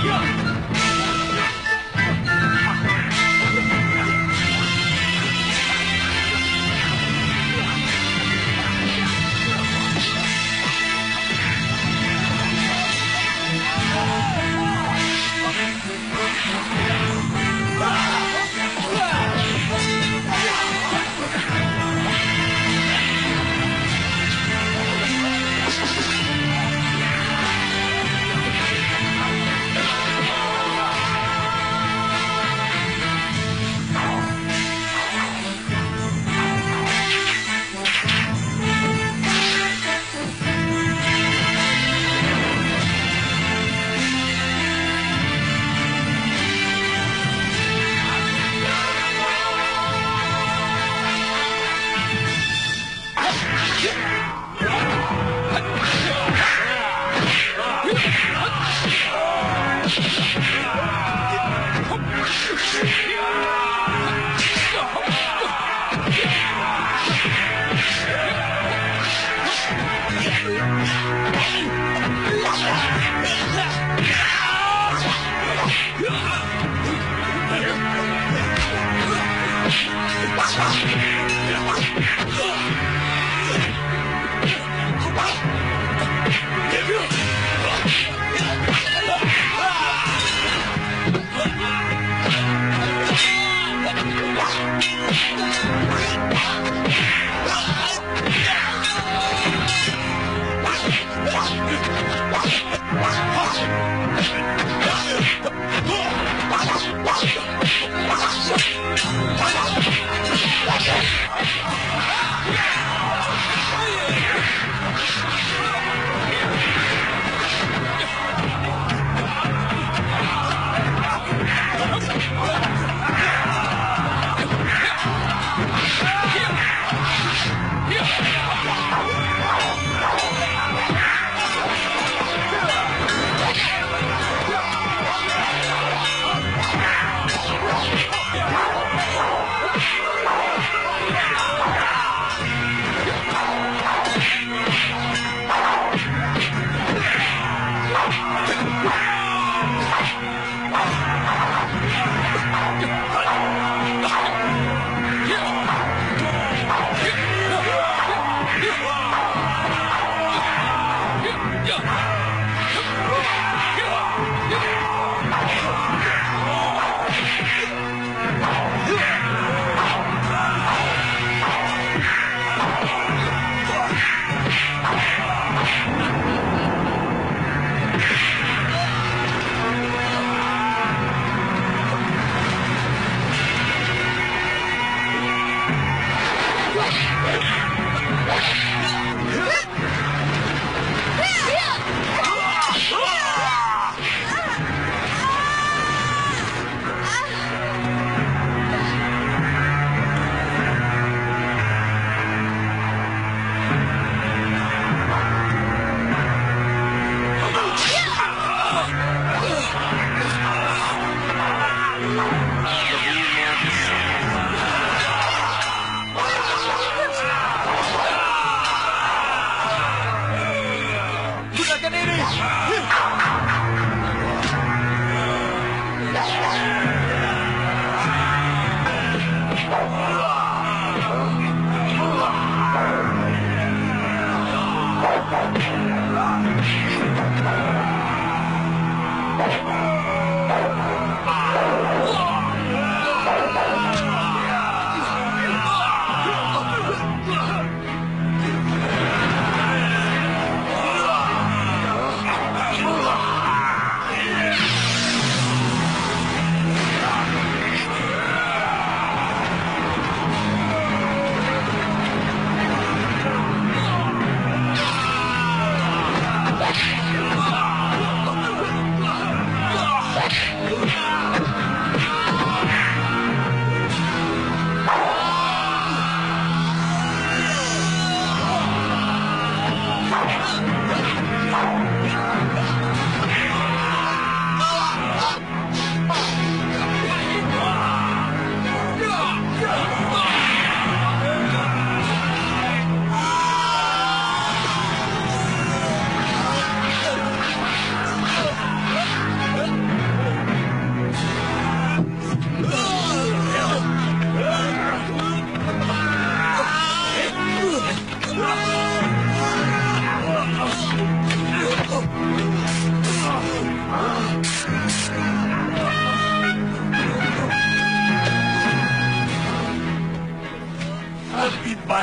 Yeah!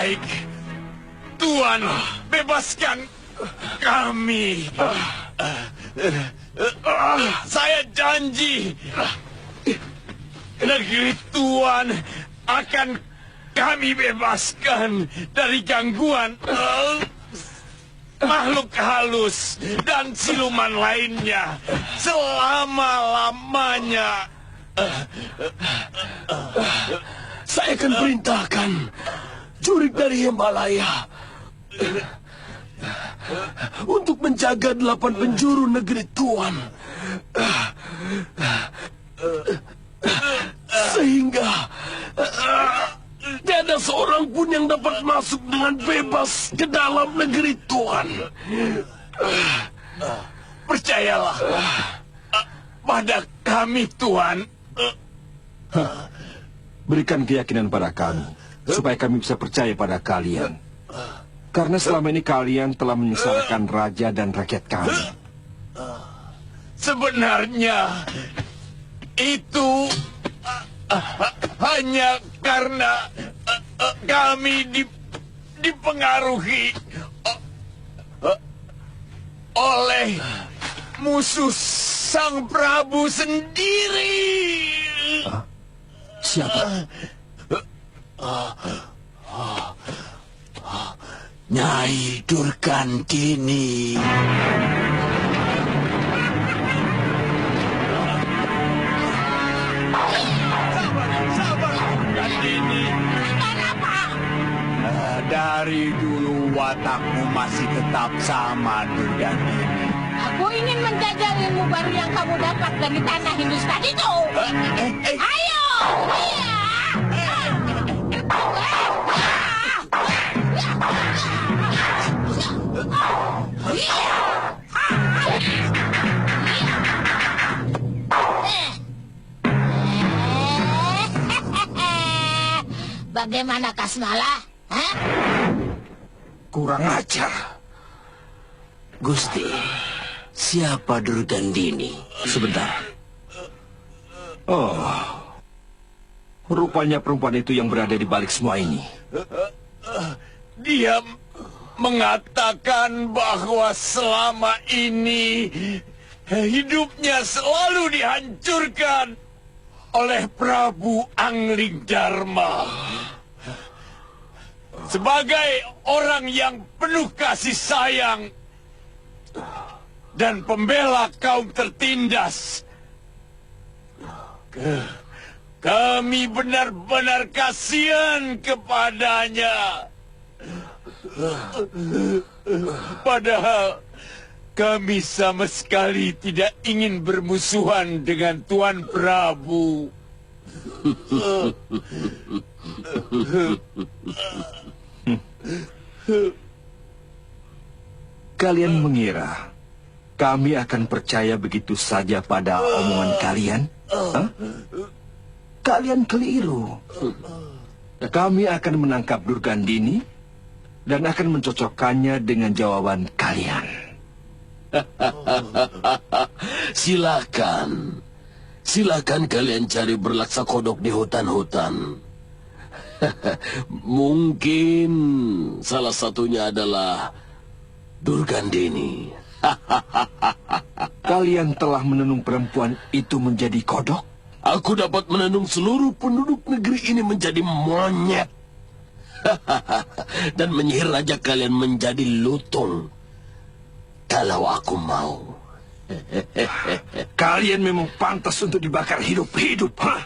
Baik, Tuan, bebaskan kami. Saya janji, negeri Tuan akan kami bebaskan dari gangguan makhluk halus dan siluman lainnya selama-lamanya. Saya akan perintahkan jurik dari Himalaya untuk menjaga 8 penjuru negeri Tuan, sehingga tiada seorang pun yang dapat masuk dengan bebas ke dalam negeri Tuan. Percayalah pada kami, Tuan. Berikan keyakinan pada kami, supaya kami bisa percaya pada kalian. Karena selama ini kalian telah menyengsarakan raja dan rakyat kami. Sebenarnya itu hanya karena kami dipengaruhi oleh musuh Sang Prabu sendiri. Siapa? Nyai Durgandini. Sabar, Durgandini. Kenapa? Dari dulu watakmu masih tetap sama, Durgandini. Aku ingin menjajal ilmu baru yang kamu dapat dari tanah Hindustan itu. Ayo! Iya! Bagaimana Kasmala? Hah? Kurang ajar. Gusti, siapa Durgandini? Sebentar. Oh, rupanya perempuan itu yang berada di balik semua ini. Dia mengatakan bahwa selama ini hidupnya selalu dihancurkan oleh Prabu Anglingdarma. Sebagai orang yang penuh kasih sayang dan pembela kaum tertindas, kami benar-benar kasihan kepadanya. Padahal kami sama sekali tidak ingin bermusuhan dengan Tuan Prabu. Kalian mengira kami akan percaya begitu saja pada omongan kalian? Hah? Kalian keliru. Kami akan menangkap Durgandini dan akan mencocokkannya dengan jawaban kalian. Silakan. Silakan kalian cari berlaksa kodok di hutan-hutan. Mungkin salah satunya adalah Durgandini. Kalian telah menenung perempuan itu menjadi kodok? Aku dapat menenung seluruh penduduk negeri ini menjadi monyet. Dan menyihir raja kalian menjadi lutung. Kalau aku mau. Kalian memang pantas untuk dibakar hidup-hidup, ha?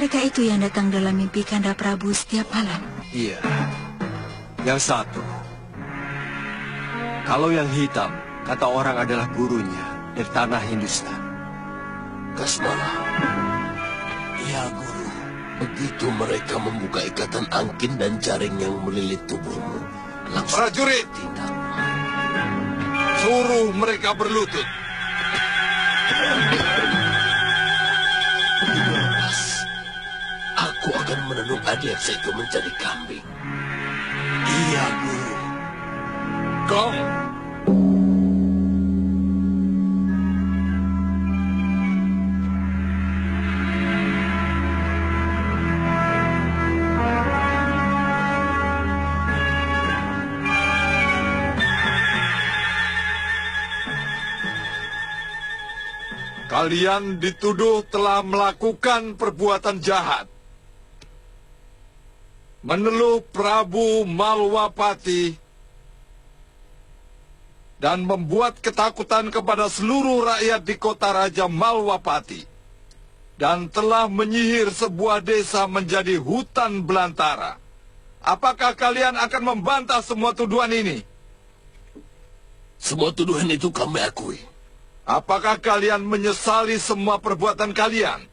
mereka itu yang datang dalam mimpi Kanda Prabu setiap malam? Iya. Yang satu. Kalau yang hitam, kata orang adalah gurunya dari tanah Hindustan. Kasmala. Ya, Guru. Begitu mereka membuka ikatan angkin dan jaring yang melilit tubuhmu, langsung Prajurit, tindak. suruh mereka berlutut. Lepas, aku akan menenun Adiaksa itu menjadi kambing. Iya, Guru. Gong. Kalian dituduh telah melakukan perbuatan jahat. Meneluh Prabu Malwapati dan membuat ketakutan kepada seluruh rakyat di kota Raja Malwapati. Dan telah menyihir sebuah desa menjadi hutan belantara. Apakah kalian akan membantah semua tuduhan ini? Semua tuduhan itu kami akui. Apakah kalian menyesali semua perbuatan kalian?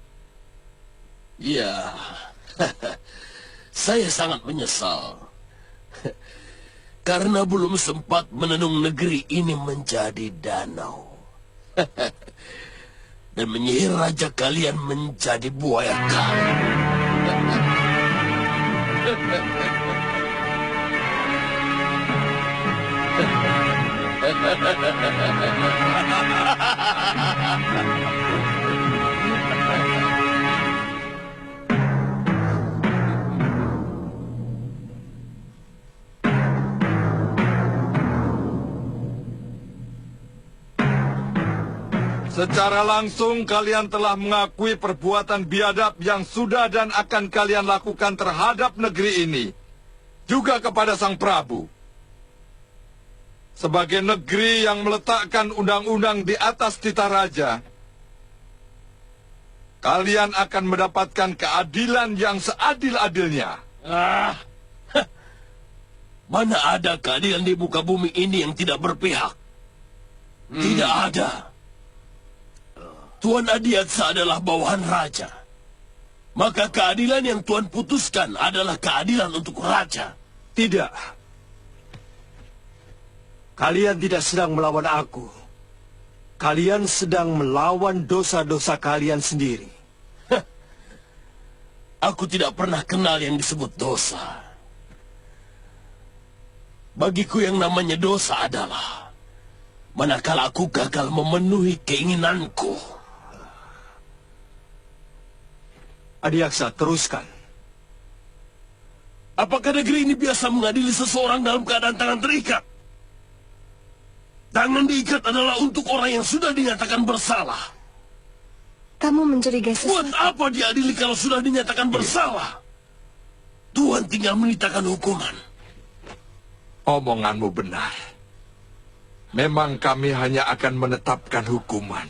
Ya, saya sangat menyesal. Karena belum sempat menenung negeri ini menjadi danau. Dan menyihir raja kalian menjadi buaya kali. Secara langsung kalian telah mengakui perbuatan biadab yang sudah dan akan kalian lakukan terhadap negeri ini. Juga kepada Sang Prabu. Sebagai negeri yang meletakkan undang-undang di atas titah raja, kalian akan mendapatkan keadilan yang seadil-adilnya. Mana ada keadilan di muka bumi ini yang tidak berpihak? Tidak ada. Tuan Adiaksa adalah bawahan raja. Maka keadilan yang Tuan putuskan adalah keadilan untuk raja. Tidak. Kalian tidak sedang melawan aku. Kalian sedang melawan dosa-dosa kalian sendiri. Aku tidak pernah kenal yang disebut dosa. Bagiku yang namanya dosa adalah manakala aku gagal memenuhi keinginanku. Adiaksa, teruskan. Apakah negeri ini biasa mengadili seseorang dalam keadaan tangan terikat? Tangan diikat adalah untuk orang yang sudah dinyatakan bersalah. Kamu mencurigai Buat sesuatu? apa diadili kalau sudah dinyatakan bersalah? Tuhan tinggal menitakan hukuman. Omonganmu benar. Memang kami hanya akan menetapkan hukuman.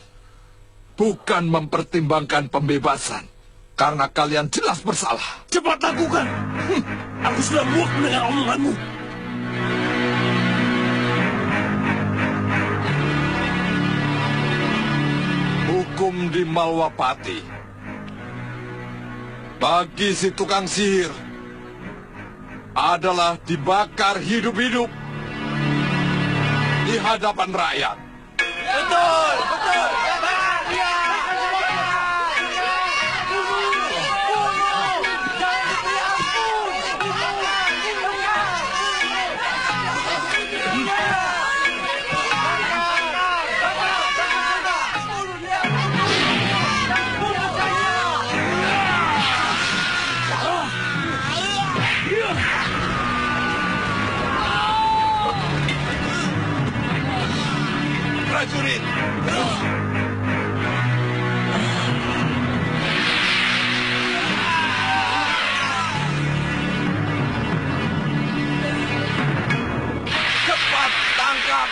Bukan mempertimbangkan pembebasan. Karena kalian jelas bersalah. Cepat lakukan. Aku sudah muak mendengar omonganmu. Hukum di Malwapati. Bagi si tukang sihir adalah dibakar hidup-hidup di hadapan rakyat. Betul, betul. Prajurit! Cepat tangkap!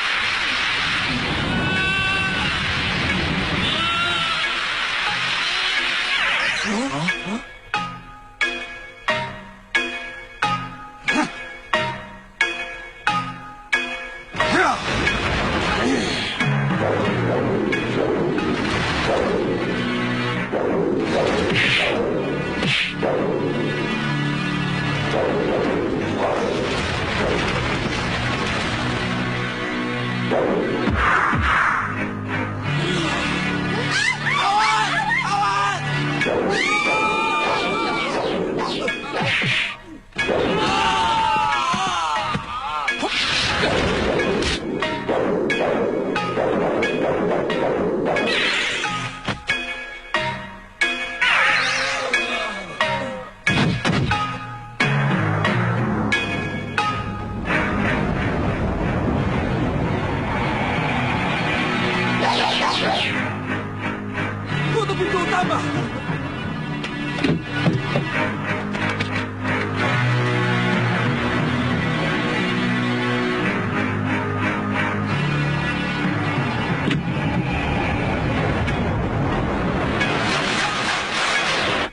Tutup pintu utama.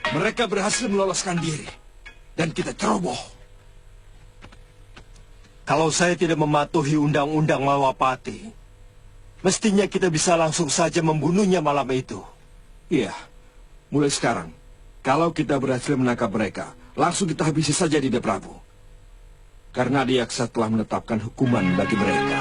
Mereka berhasil meloloskan diri. Dan kita ceroboh. Kalau saya tidak mematuhi undang-undang Malwapati, mestinya kita bisa langsung saja membunuhnya malam itu. Iya, mulai sekarang, kalau kita berhasil menangkap mereka, langsung kita habisi saja Dinda Prabu. Karena Adiaksa telah menetapkan hukuman bagi mereka.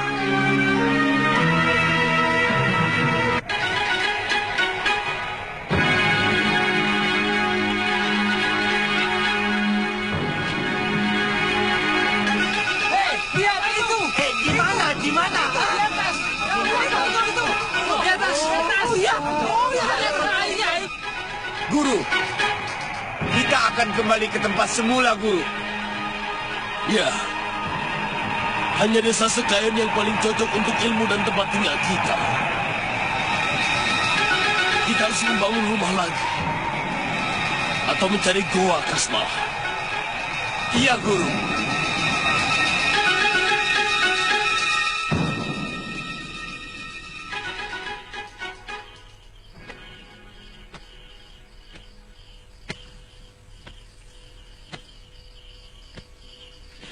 Lihat itu! Di mana? Di mana? Di atas! Itu! Di atas! Oh iya! Oh iya! Guru, kita akan kembali ke tempat semula, Guru. Ya, hanya desa Sekayon yang paling cocok untuk ilmu dan tempat tinggal kita. Kita harus membangun rumah lagi. Atau mencari goa Kasmala. Iya, Guru.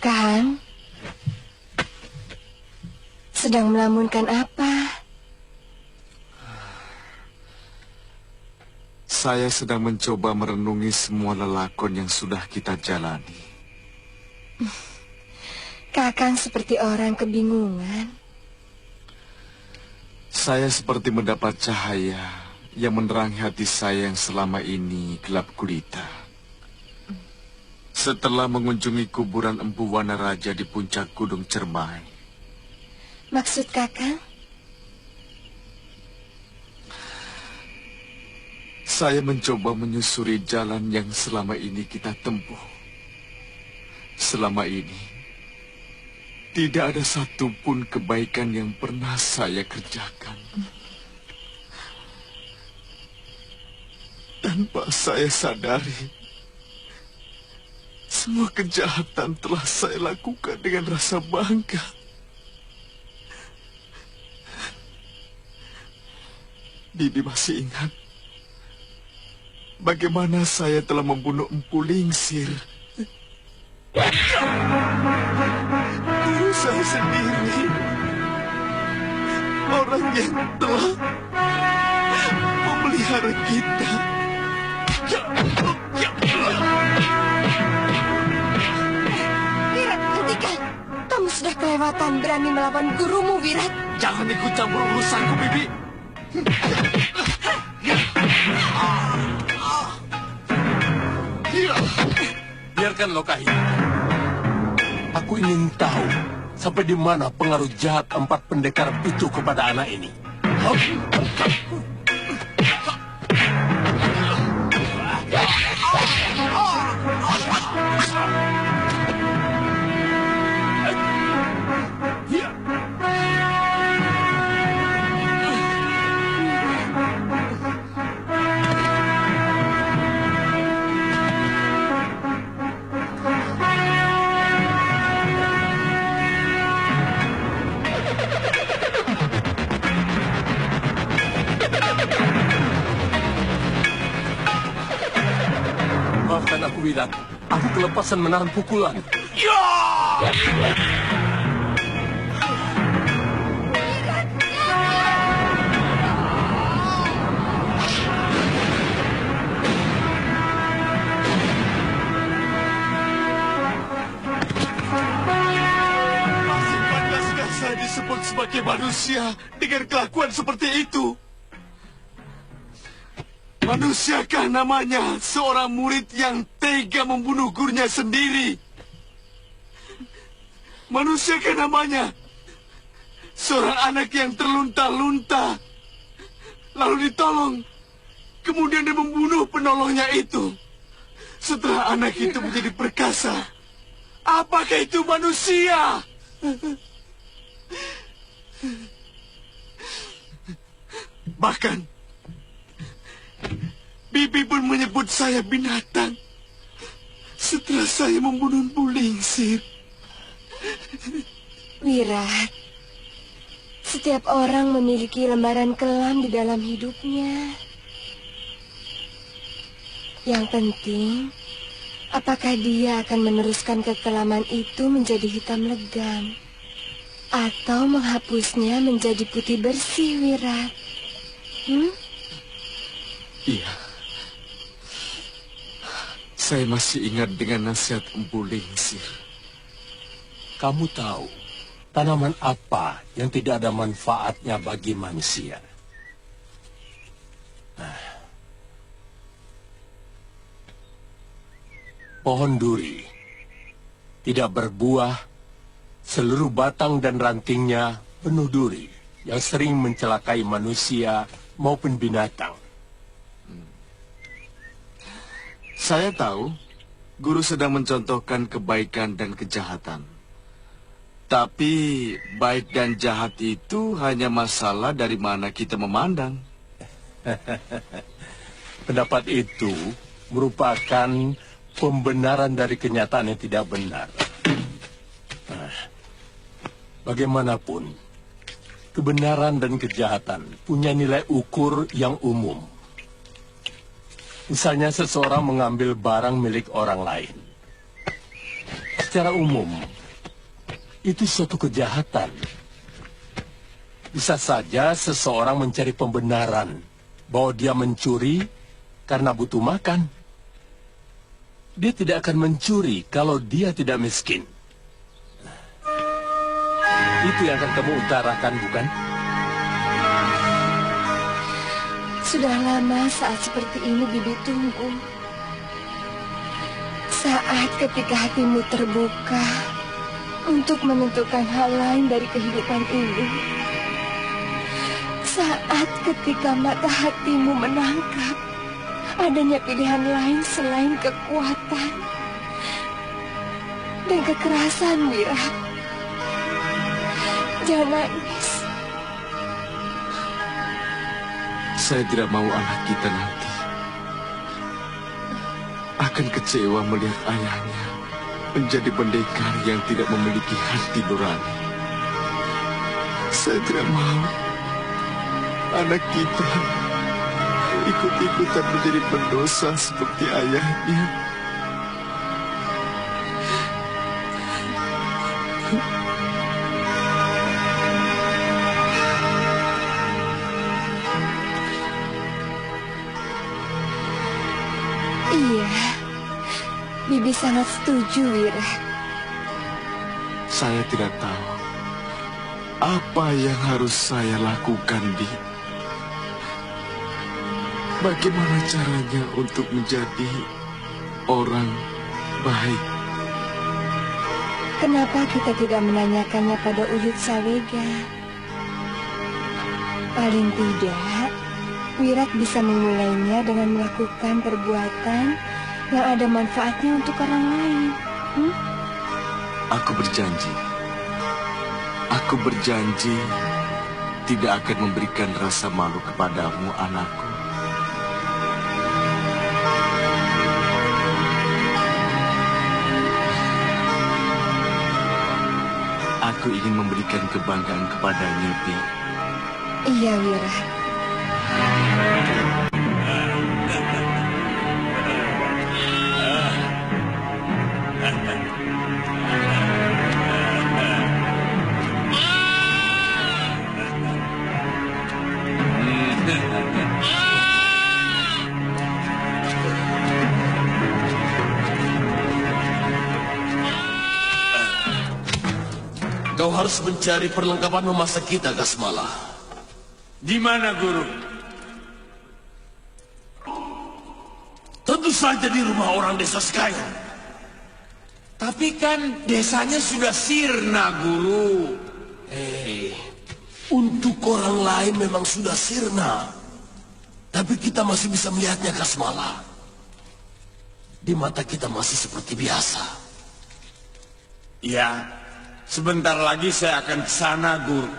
Kang, sedang melamunkan apa? Saya sedang mencoba merenungi semua lelakon yang sudah kita jalani. Kakang seperti orang kebingungan. Saya seperti mendapat cahaya yang menerangi hati saya yang selama ini gelap gulita. Setelah mengunjungi kuburan Empu Wanaraja di puncak Gunung Cermai. Maksud kakang? Saya mencoba menyusuri jalan yang selama ini kita tempuh. Selama ini, tidak ada satupun kebaikan yang pernah saya kerjakan. Tanpa saya sadari, semua kejahatan telah saya lakukan dengan rasa bangga. Bibi masih ingat bagaimana saya telah membunuh Empu Lingsir. Guru saya sendiri, orang yang telah memelihara kita. Wirat, hentikan! Kamu sudah kelewatan berani melawan gurumu, Wirat. Jangan ikut campur urusanku, Bibi. Biarkan Lokahi. Aku ingin tahu sampai di mana pengaruh jahat 4 pendekar itu kepada anak ini. Maafkan aku, Wirat. Aku kelepasan menahan pukulan. Wirat, manusia dengan kelakuan seperti itu? Manusiakah namanya seorang murid yang tega membunuh gurunya sendiri? Manusiakah namanya seorang anak yang terlunta-lunta, lalu ditolong, kemudian dia membunuh penolongnya itu? Setelah anak itu menjadi perkasa, apakah itu manusia? Bahkan Bibi pun menyebut saya binatang setelah saya membunuh Bu Lingsir. Wirat, setiap orang memiliki lembaran kelam di dalam hidupnya. Yang penting, apakah dia akan meneruskan kekelaman itu menjadi hitam legam, atau menghapusnya menjadi putih bersih, Wirat? Iya. Saya masih ingat dengan nasihat Empu Lingsir. Kamu tahu tanaman apa yang tidak ada manfaatnya bagi manusia? Pohon duri tidak berbuah, seluruh batang dan rantingnya penuh duri yang sering mencelakai manusia maupun binatang. Saya tahu guru sedang mencontohkan kebaikan dan kejahatan. Tapi baik dan jahat itu hanya masalah dari mana kita memandang. Pendapat itu merupakan pembenaran dari kenyataan yang tidak benar. Bagaimanapun, kebenaran dan kejahatan punya nilai ukur yang umum. Misalnya seseorang mengambil barang milik orang lain. Secara umum, itu suatu kejahatan. Bisa saja seseorang mencari pembenaran bahwa dia mencuri karena butuh makan. Dia tidak akan mencuri kalau dia tidak miskin. Itu yang akan kamu utarakan, bukan? Sudah lama saat seperti ini Bibi tunggu. Saat ketika hatimu terbuka untuk menentukan hal lain dari kehidupan ini. Saat ketika mata hatimu menangkap adanya pilihan lain selain kekuatan dan kekerasan, Wirat. Jangan nangis. Saya tidak mau anak kita nanti akan kecewa melihat ayahnya menjadi pendekar yang tidak memiliki hati nurani. Saya tidak mau anak kita ikut-ikutan menjadi pendosa seperti ayahnya. Iya, Bibi sangat setuju, Wira. Saya tidak tahu apa yang harus saya lakukan, Bi. Bagaimana caranya untuk menjadi orang baik? Kenapa kita tidak menanyakannya pada Uyut Sawega? Paling tidak, Wirat bisa memulainya dengan melakukan perbuatan yang ada manfaatnya untuk orang lain. Aku berjanji tidak akan memberikan rasa malu kepadamu, anakku. Aku ingin memberikan kebanggaan kepadanya, Bi. Iya, Wira. Kau harus mencari perlengkapan memasak kita, Kasmala. Di mana, Guru? Tentu saja di rumah orang desa Skyron. Tapi kan desanya sudah sirna, Guru. Untuk orang lain memang sudah sirna. Tapi kita masih bisa melihatnya, Kasmala. Di mata kita masih seperti biasa. Ya, sebentar lagi saya akan ke sana, Guru.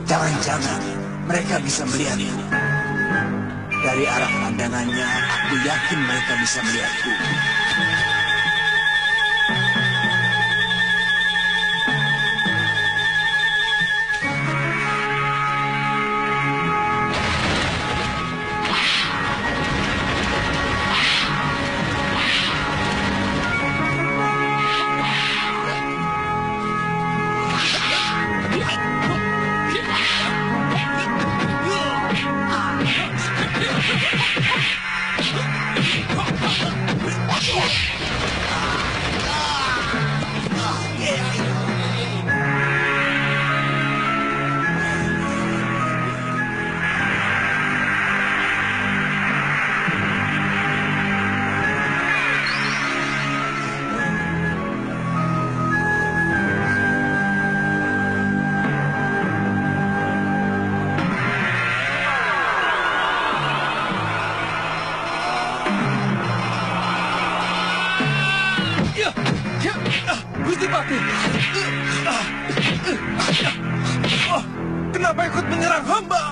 Jangan-jangan mereka bisa melihat ini. Dari arah pandangannya, aku yakin mereka bisa melihatku. Gusti Patih, kenapa ikut menyerang hamba?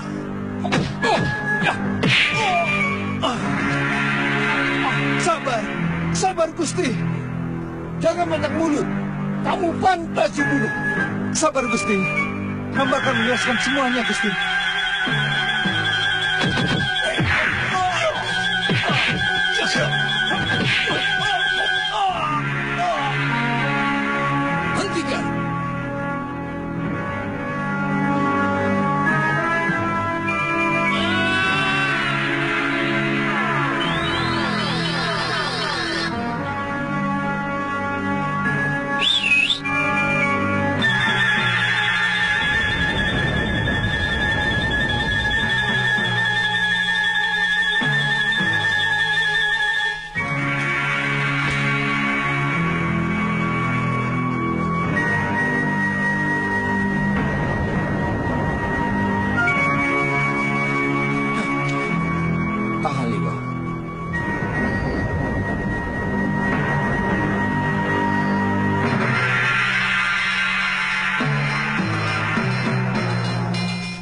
Sabar, sabar Gusti. Jangan banyak mulut. Kamu pantas dibunuh. Sabar Gusti. Hamba akan menjelaskan semuanya, Gusti. Hentikan.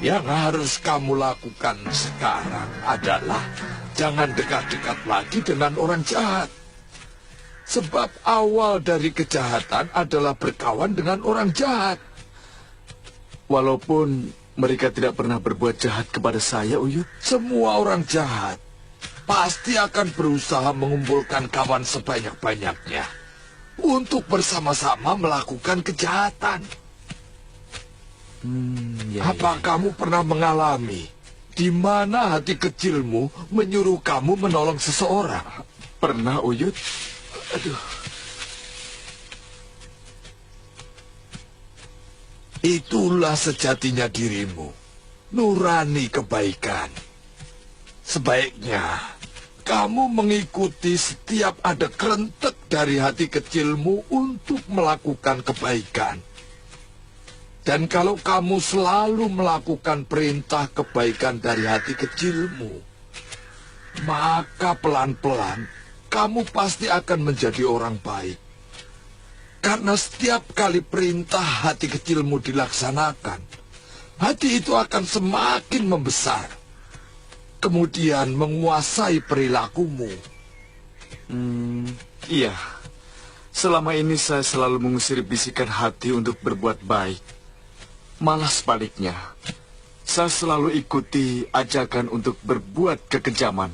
Yang harus kamu lakukan sekarang adalah jangan dekat-dekat lagi dengan orang jahat. Sebab awal dari kejahatan adalah berkawan dengan orang jahat. Walaupun mereka tidak pernah berbuat jahat kepada saya, Uyut. Semua orang jahat pasti akan berusaha mengumpulkan kawan sebanyak-banyaknya untuk bersama-sama melakukan kejahatan. Apa kamu pernah mengalami di mana hati kecilmu menyuruh kamu menolong seseorang? Pernah, Uyut. Aduh. Itulah sejatinya dirimu, nurani kebaikan. Sebaiknya kamu mengikuti setiap ada kerentek dari hati kecilmu untuk melakukan kebaikan. Dan kalau kamu selalu melakukan perintah kebaikan dari hati kecilmu, maka pelan-pelan kamu pasti akan menjadi orang baik. Karena setiap kali perintah hati kecilmu dilaksanakan, hati itu akan semakin membesar, kemudian menguasai perilakumu. Iya. Selama ini saya selalu mengusir bisikan hati untuk berbuat baik. Malah sebaliknya, saya selalu ikuti ajakan untuk berbuat kekejaman.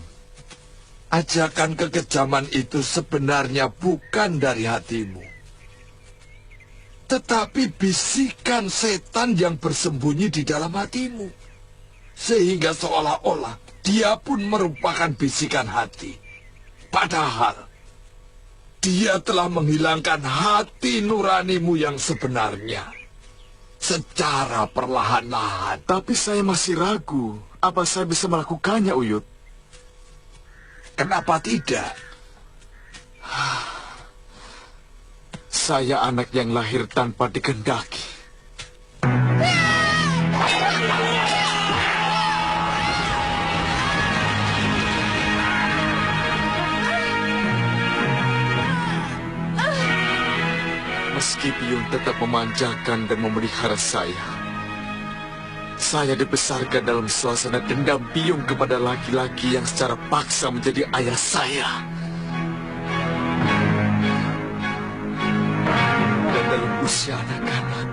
Ajakan kekejaman itu sebenarnya bukan dari hatimu, tetapi bisikan setan yang bersembunyi di dalam hatimu. Sehingga seolah-olah dia pun merupakan bisikan hati. Padahal dia telah menghilangkan hati nuranimu yang sebenarnya secara perlahan-lahan. Tapi saya masih ragu, apa saya bisa melakukannya, Uyut? Kenapa tidak? Saya anak yang lahir tanpa dikehendaki. Meski Biyung tetap memanjakan dan memelihara saya dibesarkan dalam suasana dendam Biyung kepada laki-laki yang secara paksa menjadi ayah saya. Dan dalam usia anak-anak,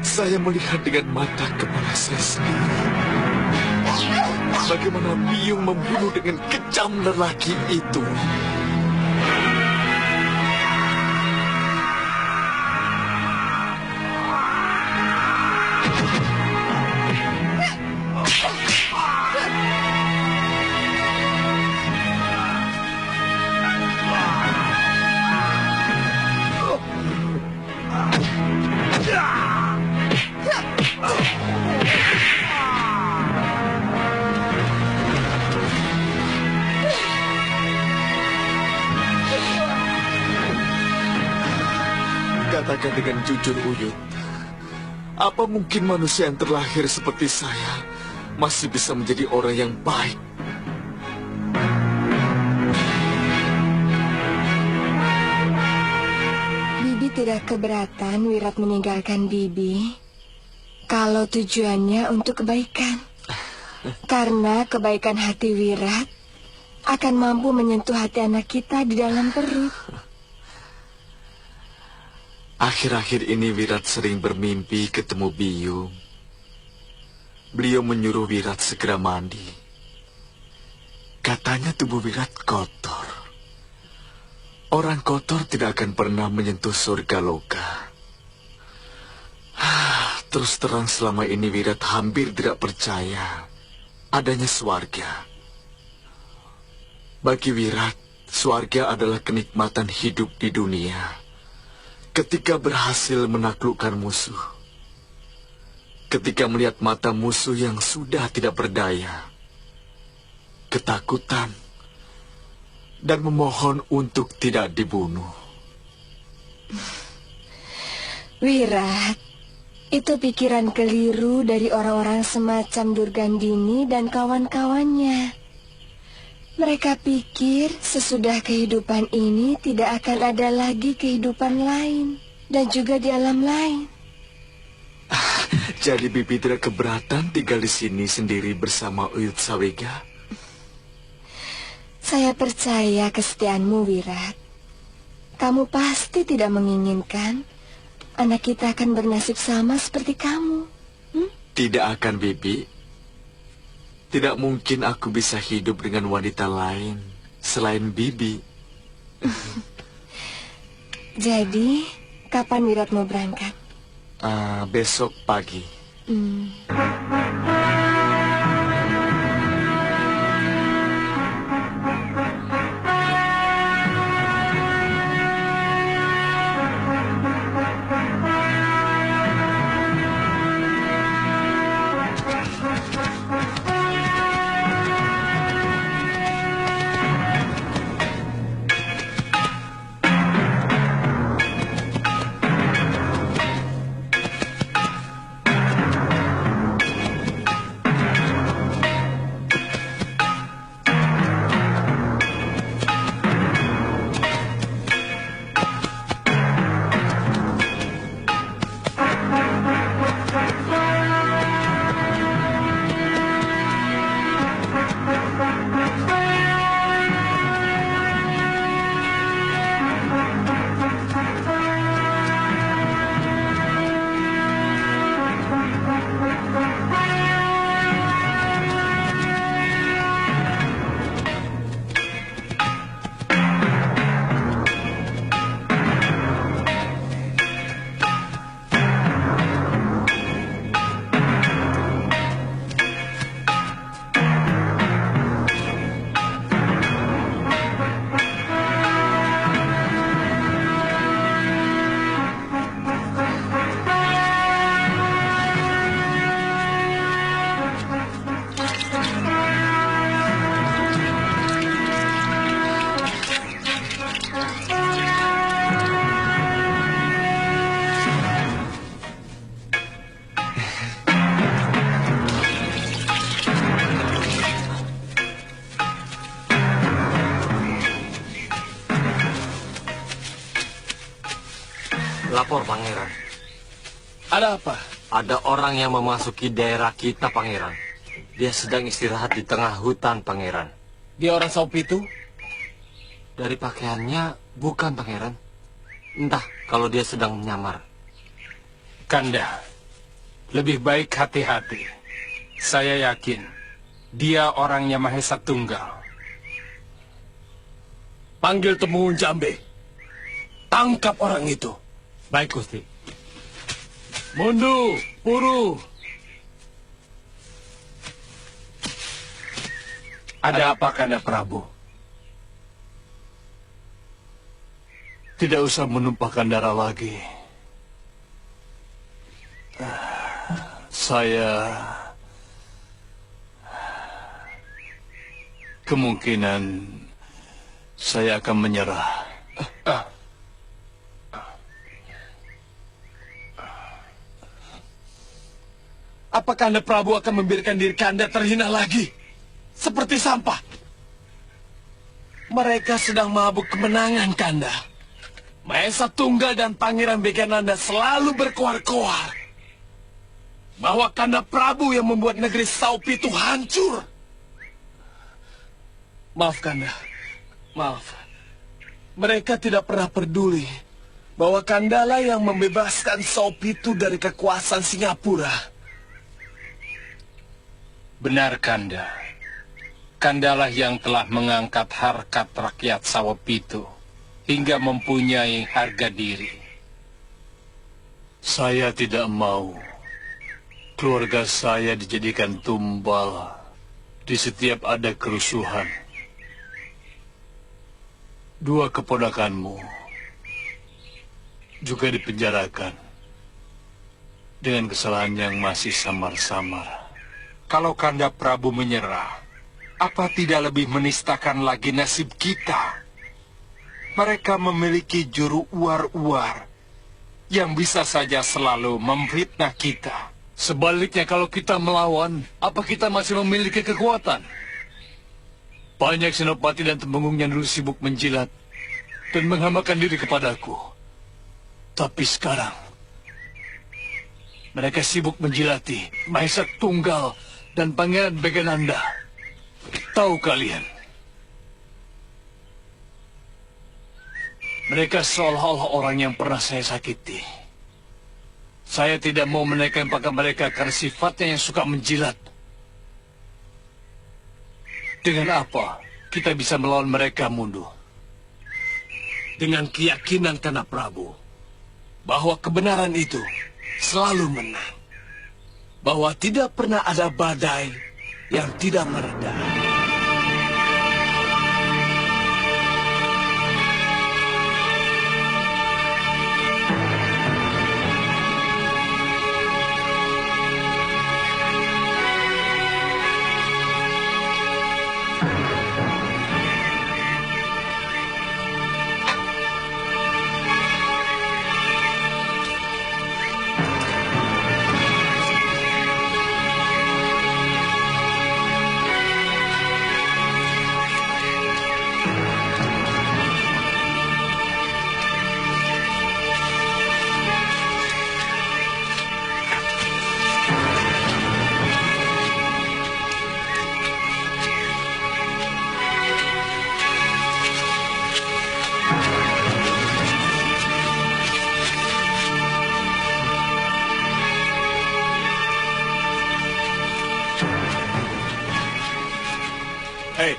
saya melihat dengan mata kepala saya sendiri bagaimana Biyung membunuh dengan kejam lelaki itu. Katakan dengan jujur, Uyut, apa mungkin manusia yang terlahir seperti saya masih bisa menjadi orang yang baik? Bibi tidak keberatan Wirat meninggalkan Bibi kalau tujuannya untuk kebaikan. Karena kebaikan hati Wirat akan mampu menyentuh hati anak kita di dalam perut. Akhir-akhir ini Wirat sering bermimpi ketemu Biyung. Beliau menyuruh Wirat segera mandi. Katanya tubuh Wirat kotor. Orang kotor tidak akan pernah menyentuh surga loka. Terus terang selama ini Wirat hampir tidak percaya adanya swarga. Bagi Wirat, swarga adalah kenikmatan hidup di dunia. Ketika berhasil menaklukkan musuh, ketika melihat mata musuh yang sudah tidak berdaya, ketakutan, dan memohon untuk tidak dibunuh. Wirat, itu pikiran keliru dari orang-orang semacam Durgandini dan kawan-kawannya. Mereka pikir sesudah kehidupan ini tidak akan ada lagi kehidupan lain dan juga di alam lain. Jadi Bibi tidak keberatan tinggal di sini sendiri bersama Uyut Sawega? Saya percaya kesetiaanmu, Wirat. Kamu pasti tidak menginginkan anak kita akan bernasib sama seperti kamu. Tidak akan, Bibi. Tidak mungkin aku bisa hidup dengan wanita lain selain Bibi. Jadi, kapan Wirat mau berangkat? Besok pagi. lapor, Pangeran. Ada apa? Ada orang yang memasuki daerah kita, Pangeran. Dia sedang istirahat di tengah hutan, Pangeran. Dia orang Saupitu? Dari pakaiannya, bukan, Pangeran. Entah kalau dia sedang menyamar. Kanda, lebih baik hati-hati. Saya yakin dia orangnya Mahesa Tunggal. Panggil Temunggung Jambe. Tangkap orang itu. Baik, Gusti. Mundu, Puru. Ada apa, Kanda Prabu? Tidak usah menumpahkan darah lagi. Kemungkinan saya akan menyerah. Apakah Kanda Prabu akan membiarkan diri Kanda terhina lagi? Seperti sampah. Mereka sedang mabuk kemenangan, Kanda. Mahesa Tunggal dan Pangeran Begananda selalu berkoar-koar bahwa Kanda Prabu yang membuat negeri Saupitu hancur. Maaf, Kanda. Maaf. Mereka tidak pernah peduli bahwa Kandalah yang membebaskan Saupitu dari kekuasaan Singapura. Benar, Kanda. Kandalah yang telah mengangkat harkat rakyat Saupitu hingga mempunyai harga diri. Saya tidak mau keluarga saya dijadikan tumbal di setiap ada kerusuhan. Dua keponakanmu juga dipenjarakan dengan kesalahan yang masih samar-samar. Kalau Kanda Prabu menyerah, apa tidak lebih menistakan lagi nasib kita? Mereka memiliki juru uar-uar yang bisa saja selalu memfitnah kita. Sebaliknya, kalau kita melawan, apa kita masih memiliki kekuatan? Banyak senopati dan temenggung yang dulu sibuk menjilat dan menghambakan diri kepadaku. Tapi sekarang, mereka sibuk menjilati Mahesa Tunggal dan Pangeran Begananda. Tahu kalian, mereka seolah-olah orang yang pernah saya sakiti. Saya tidak mau menaikkan pangkat mereka karena sifatnya yang suka menjilat. Dengan apa kita bisa melawan mereka, Mundu? Dengan keyakinan Kanda Prabu bahwa kebenaran itu selalu menang. Bahwa tidak pernah ada badai yang tidak mereda. Hei,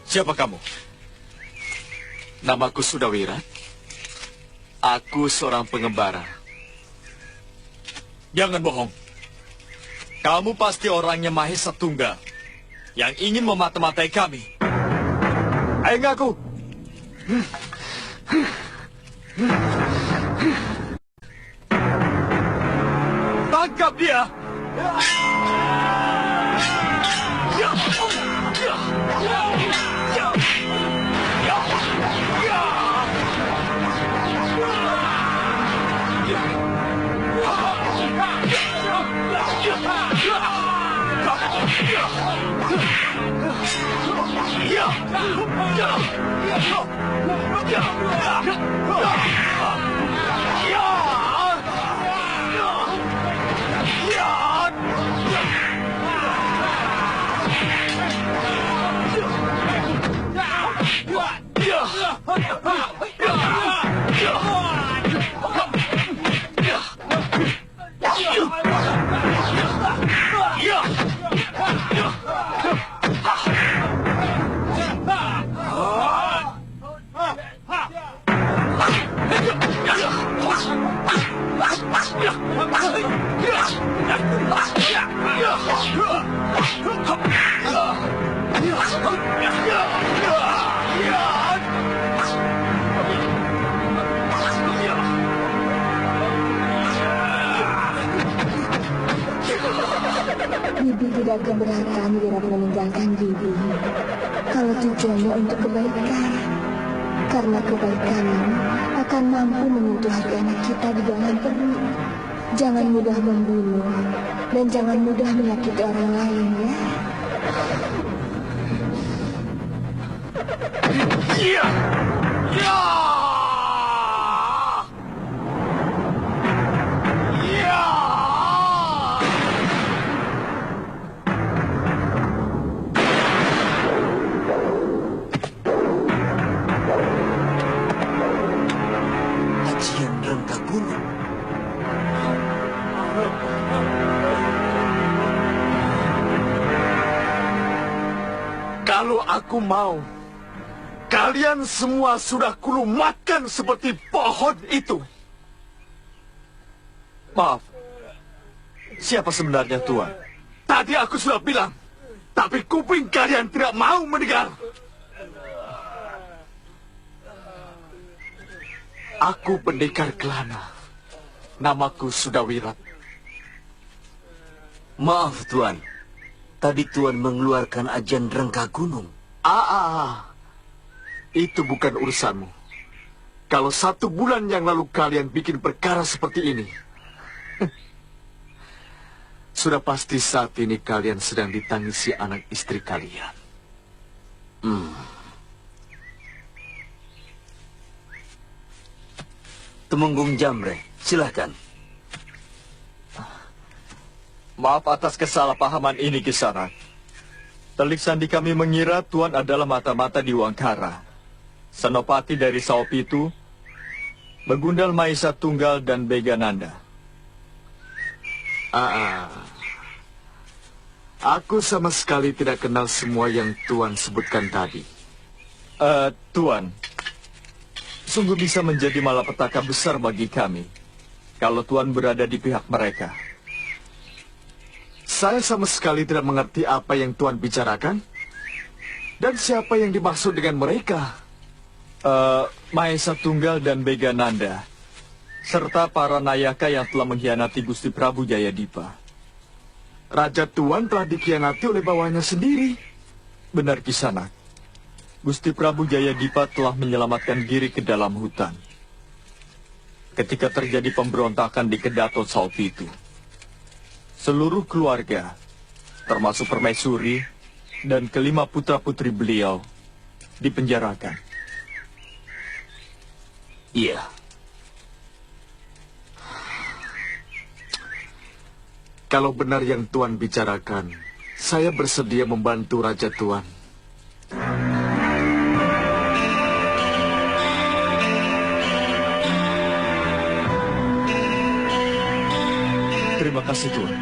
siapa kamu? Namaku Sudawira. Aku seorang pengembara. Jangan bohong. Kamu pasti orangnya Mahesa Tunggal yang ingin memata-matai kami. Ayo ngaku. Tangkap dia. Bibi tidak keberatan Wirat meninggalkan Bibi. Kalau tujuannya untuk kebaikan. Karena kebaikanmu akan mampu menyentuh hati anak kita di dalam perut. Jangan mudah membunuh dan jangan mudah menyakiti orang lain, ya. Iya! Ya! Ya! Ajian Rangka Gunung. Kalau aku mau, kalian semua sudah kulumatkan seperti pohon itu. Maaf, siapa sebenarnya Tuan? Tadi aku sudah bilang, tapi kuping kalian tidak mau mendengar. Aku pendekar Kelana. Namaku Sudawirat. Maaf, Tuan. Tadi Tuan mengeluarkan ajian Rangka Gunung. Itu bukan urusanmu. Kalau 1 bulan yang lalu kalian bikin perkara seperti ini, sudah pasti saat ini kalian sedang ditangisi anak istri kalian. Temenggung Jamre, silakan. Maaf atas kesalahpahaman ini, Kisanak. Telik sandi kami mengira Tuan adalah mata-mata di Wangkara, Senopati dari Saopitu, Begundal Maisa Tunggal, dan Begananda. Aku sama sekali tidak kenal semua yang Tuan sebutkan tadi. Tuan, sungguh bisa menjadi malapetaka besar bagi kami kalau Tuan berada di pihak mereka. Saya sama sekali tidak mengerti apa yang Tuan bicarakan. Dan siapa yang dimaksud dengan mereka? Maesa Tunggal dan Begananda, serta para nayaka yang telah mengkhianati Gusti Prabu Jayadipa. Raja Tuan telah dikhianati oleh bawahnya sendiri. Benar, Kisanak. Gusti Prabu Jayadipa telah menyelamatkan diri ke dalam hutan ketika terjadi pemberontakan di Kedaton Saopitu. Seluruh keluarga, termasuk permaisuri dan kelima putra-putri beliau, dipenjarakan. Iya. Kalau benar yang Tuan bicarakan, saya bersedia membantu Raja Tuan. Terima kasih, Tuan.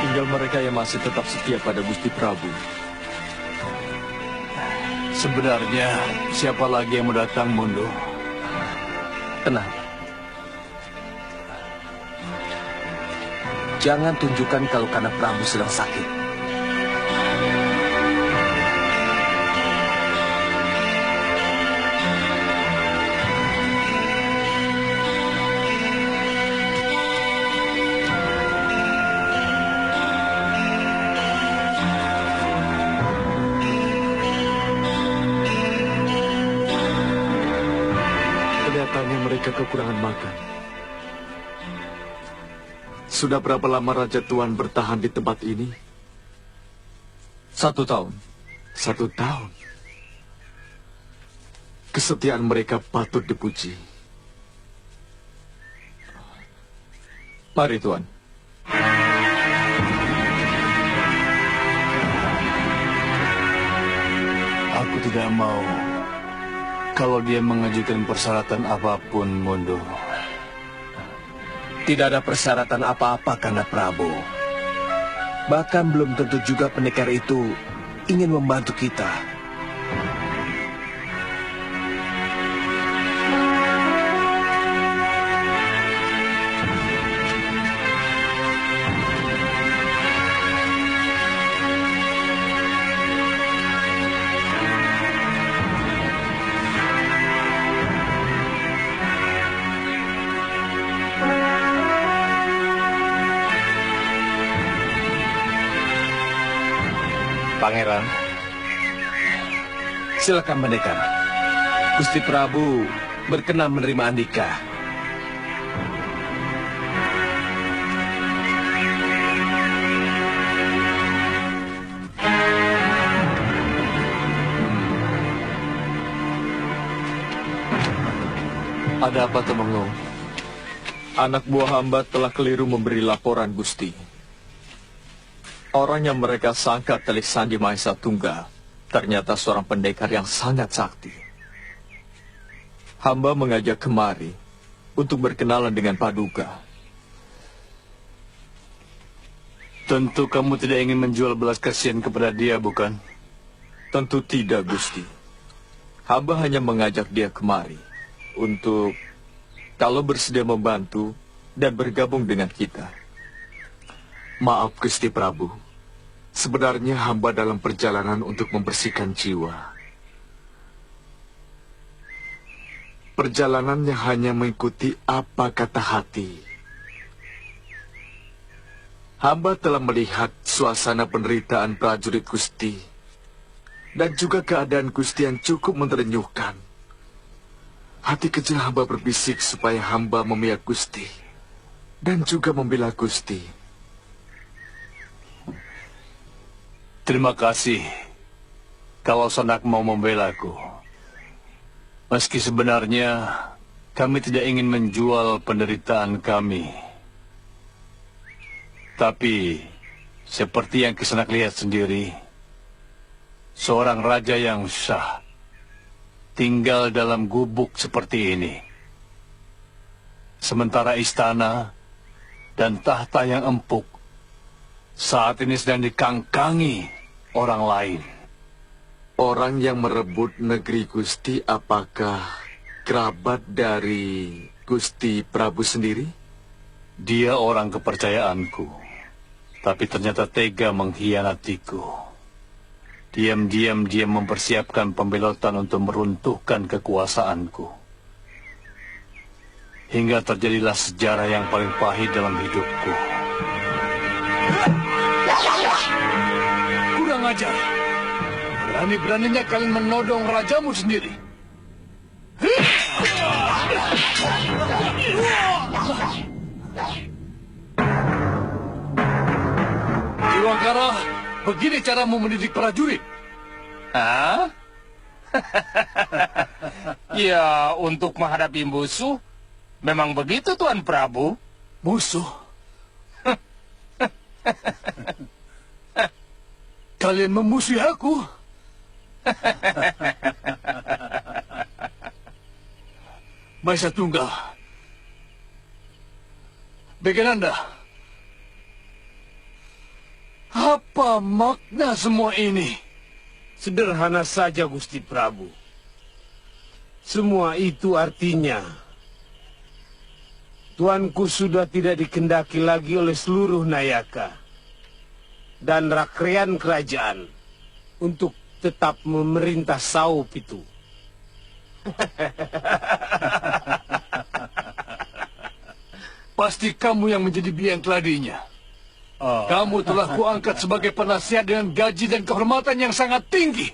Tinggal mereka yang masih tetap setia pada Gusti Prabu. Sebenarnya, siapa lagi yang mau datang, Mundo? Tenang. Jangan tunjukkan kalau Kana Prabu sedang sakit. Mereka kekurangan makan. Sudah berapa lama Raja Tuan bertahan di tempat ini? 1 tahun. 1 tahun. Kesetiaan mereka patut dipuji. Mari, Tuan. Aku tidak mau kalau dia mengajukan persyaratan apapun, Mundo. Tidak ada persyaratan apa-apa, Kana Prabu. Bahkan belum tentu juga pendekar itu ingin membantu kita. Pangeran, silakan pendekar. Gusti Prabu berkenan menerima Andika. Ada apa, Temenggung? Anak buah hamba telah keliru memberi laporan, Gusti. Orang yang mereka sangka Telik Sandi Mahesa Tunggal ternyata seorang pendekar yang sangat sakti. Hamba mengajak kemari untuk berkenalan dengan Paduka. Tentu kamu tidak ingin menjual belas kasihan kepada dia, bukan? Tentu tidak, Gusti. Hamba hanya mengajak dia kemari untuk kalau bersedia membantu dan bergabung dengan kita. Maaf, Gusti Prabu. Sebenarnya hamba dalam perjalanan untuk membersihkan jiwa. Perjalanannya hanya mengikuti apa kata hati. Hamba telah melihat suasana penderitaan prajurit Gusti dan juga keadaan Gusti yang cukup menerenyuhkan. Hati kecil hamba berbisik supaya hamba memihak Gusti dan juga membela Gusti. Terima kasih kalau Sanak mau membelaku. Meski sebenarnya kami tidak ingin menjual penderitaan kami. Tapi seperti yang Kisanak lihat sendiri, seorang raja yang sah tinggal dalam gubuk seperti ini. Sementara istana dan tahta yang empuk saat ini sedang dikangkangi orang lain. Orang yang merebut negeri Gusti apakah kerabat dari Gusti Prabu sendiri? Dia orang kepercayaanku, tapi ternyata tega mengkhianatiku. Diam-diam dia mempersiapkan pembelotan untuk meruntuhkan kekuasaanku. Hingga terjadilah sejarah yang paling pahit dalam hidupku. Kurang ajar. Berani-beraninya kalian menodong rajamu sendiri. Diwangkara, begini caramu mendidik prajurit? Hah? Ya, untuk menghadapi musuh, memang begitu, Tuan Prabu. Musuh? Kalian memusuhi aku? Mahesa Tunggal, Baginda, apa makna semua ini? Sederhana saja, Gusti Prabu. Semua itu artinya Tuanku sudah tidak dikendaki lagi oleh seluruh Nayaka dan rakyat kerajaan untuk tetap memerintah Sao Pitu. Pasti kamu yang menjadi biang keladinya. Kamu telah kuangkat sebagai penasihat dengan gaji dan kehormatan yang sangat tinggi.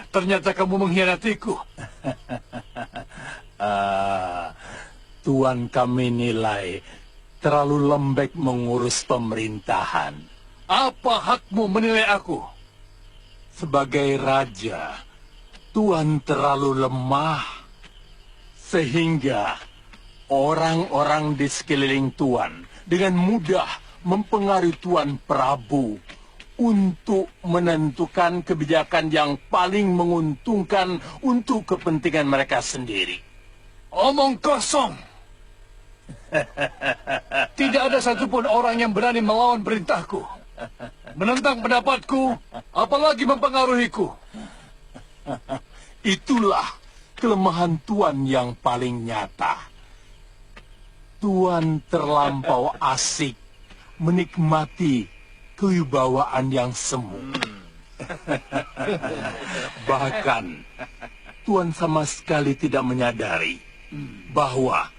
Ternyata kamu mengkhianatiku. Tuan kami nilai terlalu lembek mengurus pemerintahan. Apa hakmu menilai aku? Sebagai raja, Tuan terlalu lemah. Sehingga orang-orang di sekeliling Tuan dengan mudah mempengaruhi Tuan Prabu untuk menentukan kebijakan yang paling menguntungkan untuk kepentingan mereka sendiri. Omong kosong. Tidak ada satupun orang yang berani melawan perintahku, menentang pendapatku, apalagi mempengaruhiku. Itulah kelemahan Tuan yang paling nyata. Tuan terlampau asik menikmati kewibawaan yang semu. Bahkan Tuan sama sekali tidak menyadari bahwa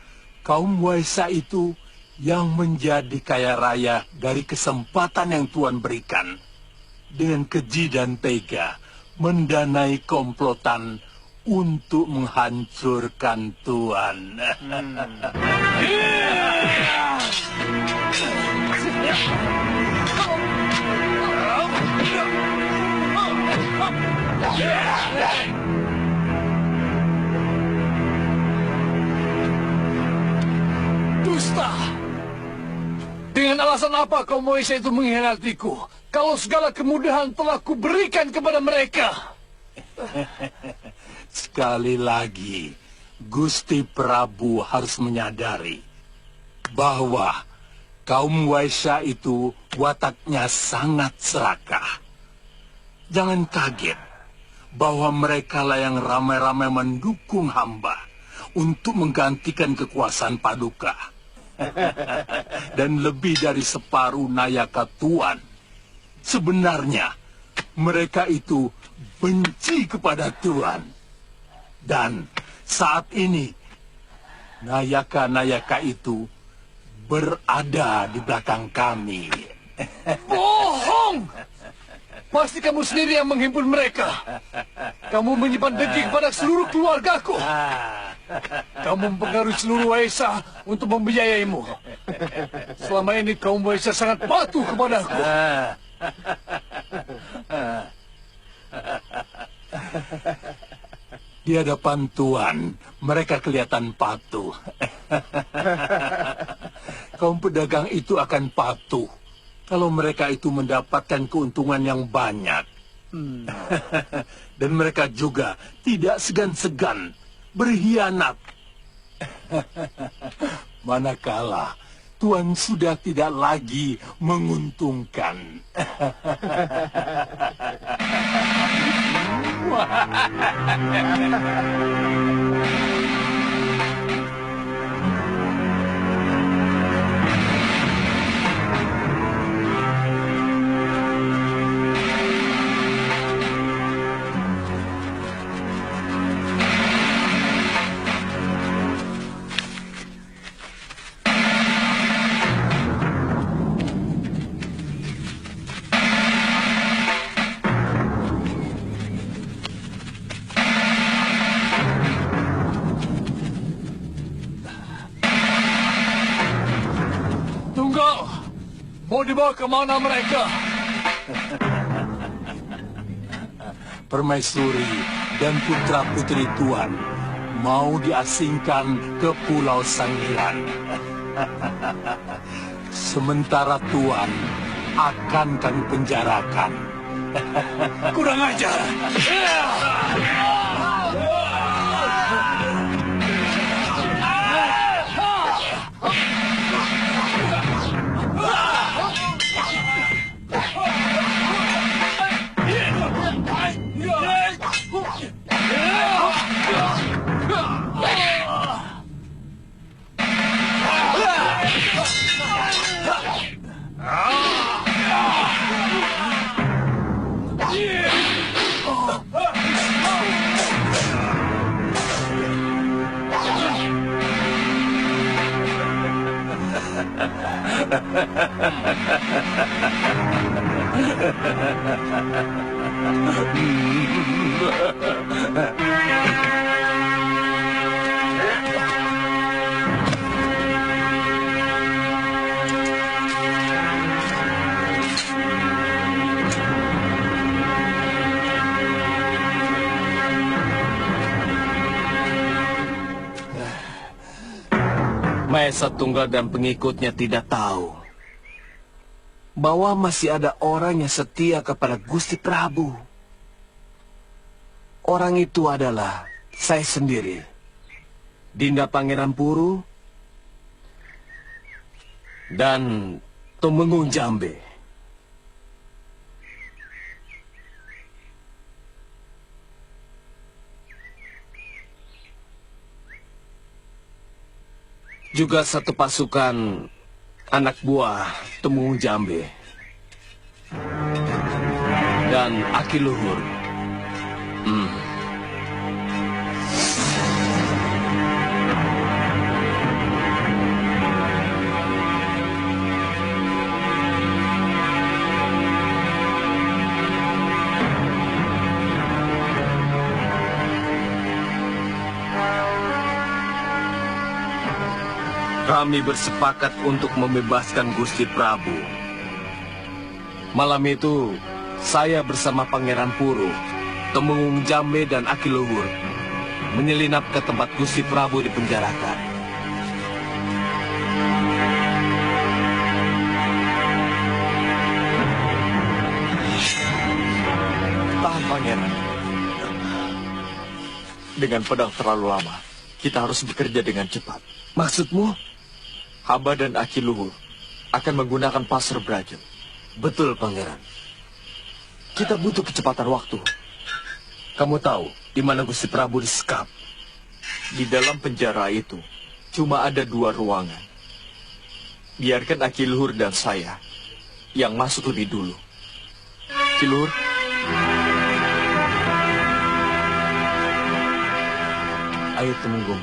kaum Waisa itu yang menjadi kaya raya dari kesempatan yang Tuan berikan. dengan keji dan tega mendanai komplotan untuk menghancurkan Tuan. Dusta! Dengan alasan apa kaum Moisha itu mengkhianatiku? Kalau segala kemudahan telah kuberikan kepada mereka. Sekali lagi, Gusti Prabu harus menyadari bahwa kaum Waisya itu wataknya sangat serakah. Jangan kaget bahwa mereka lah yang ramai-ramai mendukung hamba untuk menggantikan kekuasaan Paduka. Dan lebih dari separuh Nayaka Tuan. Sebenarnya, mereka itu benci kepada Tuan. Dan saat ini, Nayaka-Nayaka itu berada di belakang kami. Bohong! Pasti kamu sendiri yang menghimpun mereka. Kamu menyimpan dengki kepada seluruh keluargaku. Kamu mempengaruhi seluruh Waisya untuk membiayaimu. Selama ini kaum Waisya sangat patuh kepadaku. Di hadapan Tuan, mereka kelihatan patuh. Kaum pedagang itu akan patuh kalau mereka itu mendapatkan keuntungan yang banyak. Dan mereka juga tidak segan-segan berkhianat. Manakala Tuan sudah tidak lagi menguntungkan. Mau dibawa kemana mereka? Permaisuri dan putra-putri Tuan mau diasingkan ke Pulau Sangiran. Sementara Tuan akan kami penjarakan. Kurang ajar! Maesa Tunggal dan pengikutnya tidak tahu bahwa masih ada orang yang setia kepada Gusti Prabu. Orang itu adalah saya sendiri, Dinda Pangeran Puru dan Tumenggung Jambe. Juga satu pasukan anak buah Tumenggung Jambe dan Aki Luhur. Kami bersepakat untuk membebaskan Gusti Prabu. Malam itu, saya bersama Pangeran Puru, Temenggung Jambe dan Aki Luhur menyelinap ke tempat Gusti Prabu dipenjarakan. Tahan, Pangeran. Dengan pedang terlalu lama, kita harus bekerja dengan cepat. Maksudmu? Hamba dan Aki Luhur akan menggunakan pasar Braja. Betul, Pangeran. Kita butuh kecepatan waktu. Kamu tahu di mana Gusti Prabu disekap? Di dalam penjara itu cuma ada 2 ruangan. Biarkan Aki Luhur dan saya yang masuk lebih dulu. Aki Luhur. Ayo, Temenggung.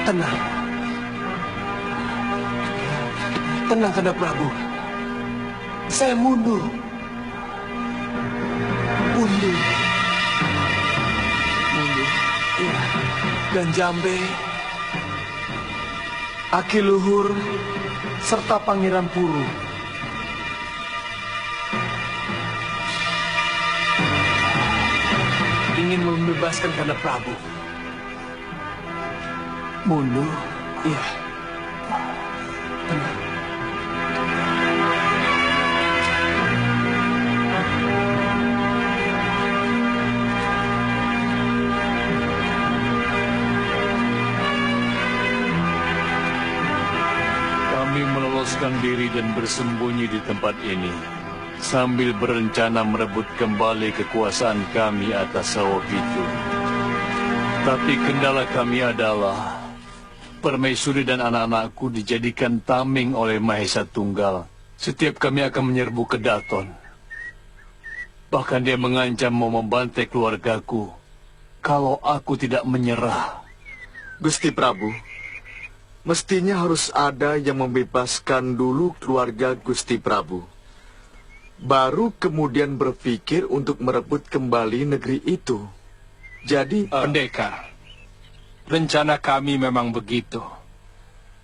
Tenang. Tenang, Kanda Prabu. Saya mundur. Mundur. Mundur. Ya. Dan Jambe, Aki Luhur, serta Pangeran Puru. Ingin membebaskan Kanda Prabu. Mundur, iya. Tenang. Kami meloloskan diri dan bersembunyi di tempat ini, sambil berencana merebut kembali kekuasaan kami atas Sawo Pitu. Tapi kendala kami adalah Permaisuri dan anak-anakku dijadikan tameng oleh Mahesa Tunggal. Setiap kami akan menyerbu ke Daton. Bahkan dia mengancam mau membantai keluargaku kalau aku tidak menyerah. Gusti Prabu, mestinya harus ada yang membebaskan dulu keluarga Gusti Prabu. Baru kemudian berpikir untuk merebut kembali negeri itu. Jadi, Pendekar, rencana kami memang begitu.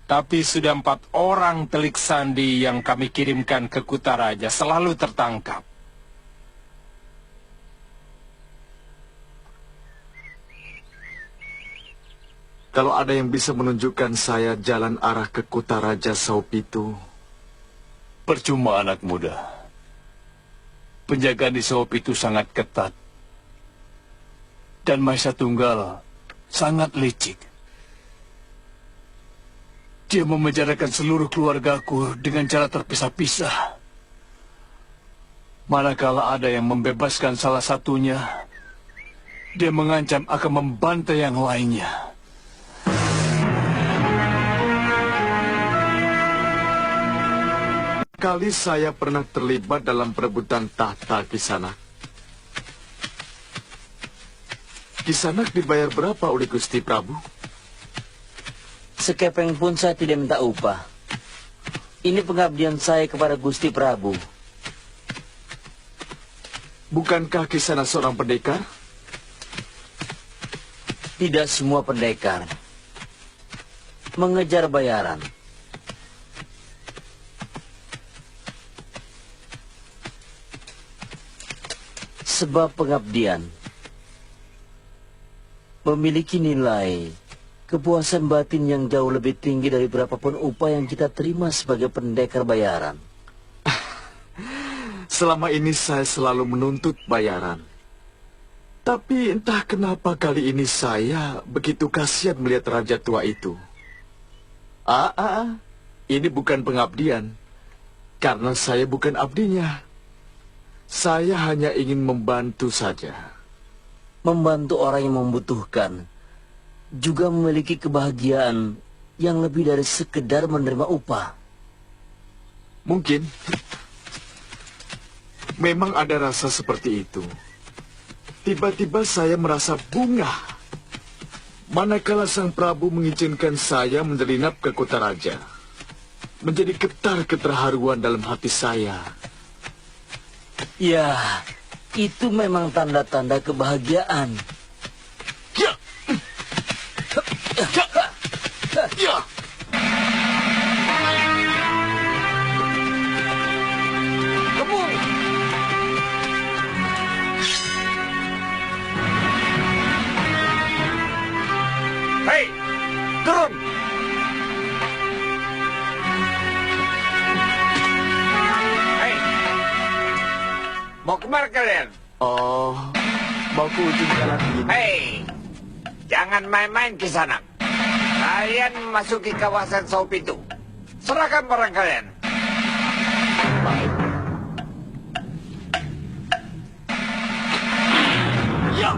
Tapi sudah 4 orang telik sandi yang kami kirimkan ke Kutaraja selalu tertangkap. kalau ada yang bisa menunjukkan saya jalan arah ke Kutaraja Sawo Pitu. Percuma, anak muda. Penjagaan di Sawo Pitu sangat ketat. Dan Mahesa Tunggal sangat licik. Dia memenjarakan seluruh keluargaku dengan cara terpisah-pisah. Manakala ada yang membebaskan salah satunya, dia mengancam akan membantai yang lainnya. Kali saya pernah terlibat dalam perebutan tahta Kisanak. Kisanak dibayar berapa oleh Gusti Prabu? Sekepeng pun saya tidak minta upah. Ini pengabdian saya kepada Gusti Prabu. Bukankah Kisanak seorang pendekar? Tidak semua pendekar mengejar bayaran. Sebab pengabdian memiliki nilai kepuasan batin yang jauh lebih tinggi dari berapapun upah yang kita terima sebagai pendekar bayaran. Selama ini saya selalu menuntut bayaran. Tapi entah kenapa kali ini saya begitu kasihan melihat raja tua itu. Ini bukan pengabdian. Karena saya bukan abdinya. Saya hanya ingin membantu saja. Membantu orang yang membutuhkan juga memiliki kebahagiaan yang lebih dari sekedar menerima upah. Mungkin. Memang ada rasa seperti itu. Tiba-tiba saya merasa bungah. Manakala Sang Prabu mengizinkan saya menyelinap ke kota raja. Menjadi getar keterharuan dalam hati saya. Ya, itu memang tanda-tanda kebahagiaan. Ya. Ya. Kebun. Hei, turun. Hei, mau kemana kalian? Oh, mau ke ujung jalan ini. Hei, jangan main-main ke sana. Kalian memasuki kawasan Saupitu. Serahkan barang kalian. Baik. Ya.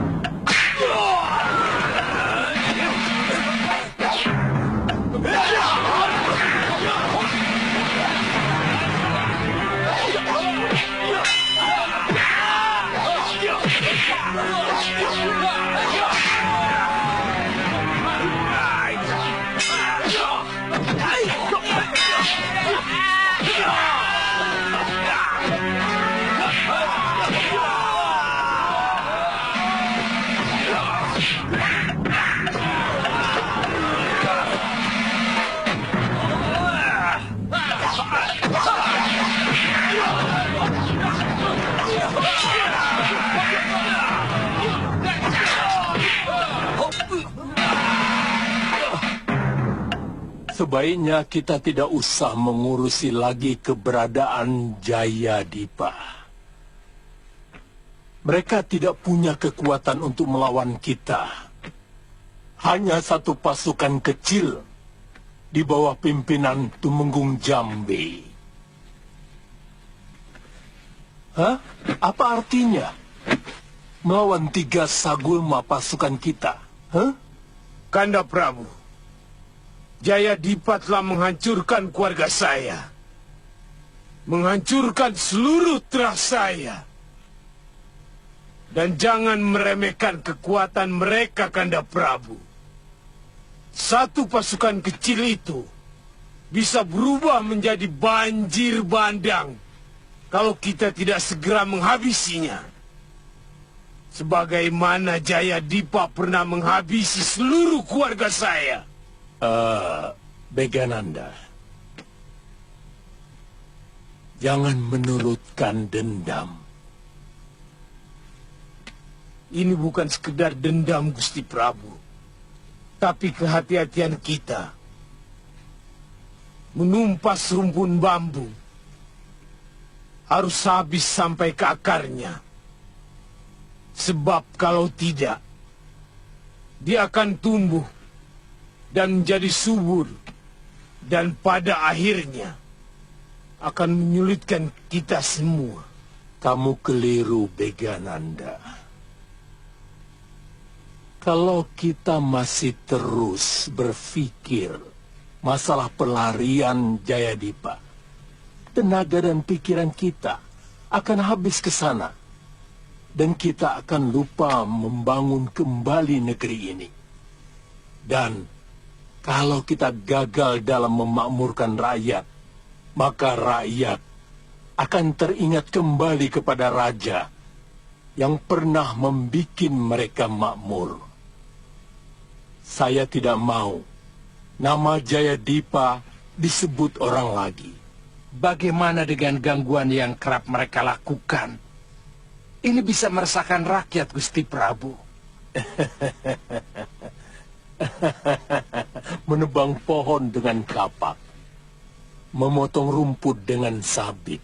Sebaiknya kita tidak usah mengurusi lagi keberadaan Jayadipa. Mereka tidak punya kekuatan untuk melawan kita. Hanya satu pasukan kecil di bawah pimpinan Tumenggung Jambe. Hah? Apa artinya? Melawan 3 sagulma pasukan kita? Hah? Kanda Prabu, Jayadipa telah menghancurkan keluarga saya. Menghancurkan seluruh terah saya. Dan jangan meremehkan kekuatan mereka, Kanda Prabu. Satu pasukan kecil itu bisa berubah menjadi banjir bandang kalau kita tidak segera menghabisinya. Sebagaimana Jayadipa pernah menghabisi seluruh keluarga saya. Begananda, jangan menurutkan dendam. Ini bukan sekedar dendam, Gusti Prabu, tapi kehati-hatian kita menumpas rumpun bambu harus habis sampai ke akarnya. Sebab kalau tidak, dia akan tumbuh dan menjadi subur, dan pada akhirnya akan menyulitkan kita semua. Kamu keliru, Begananda. Kalau kita masih terus berpikir masalah pelarian Jayadipa, tenaga dan pikiran kita akan habis ke sana, dan kita akan lupa membangun kembali negeri ini. Dan kalau kita gagal dalam memakmurkan rakyat, maka rakyat akan teringat kembali kepada raja yang pernah membikin mereka makmur. Saya tidak mau nama Jayadipa disebut orang lagi. Bagaimana dengan gangguan yang kerap mereka lakukan? Ini bisa meresahkan rakyat, Gusti Prabu. Menebang pohon dengan kapak, memotong rumput dengan sabit.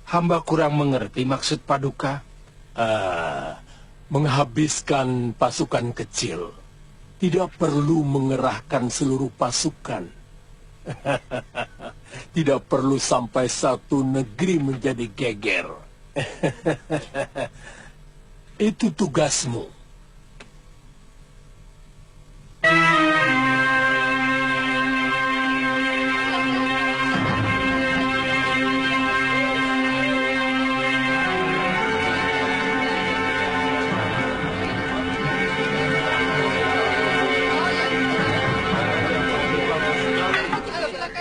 Hamba kurang mengerti maksud Paduka. Menghabiskan pasukan kecil. Tidak perlu mengerahkan seluruh pasukan. Tidak perlu sampai satu negeri menjadi geger. Itu tugasmu.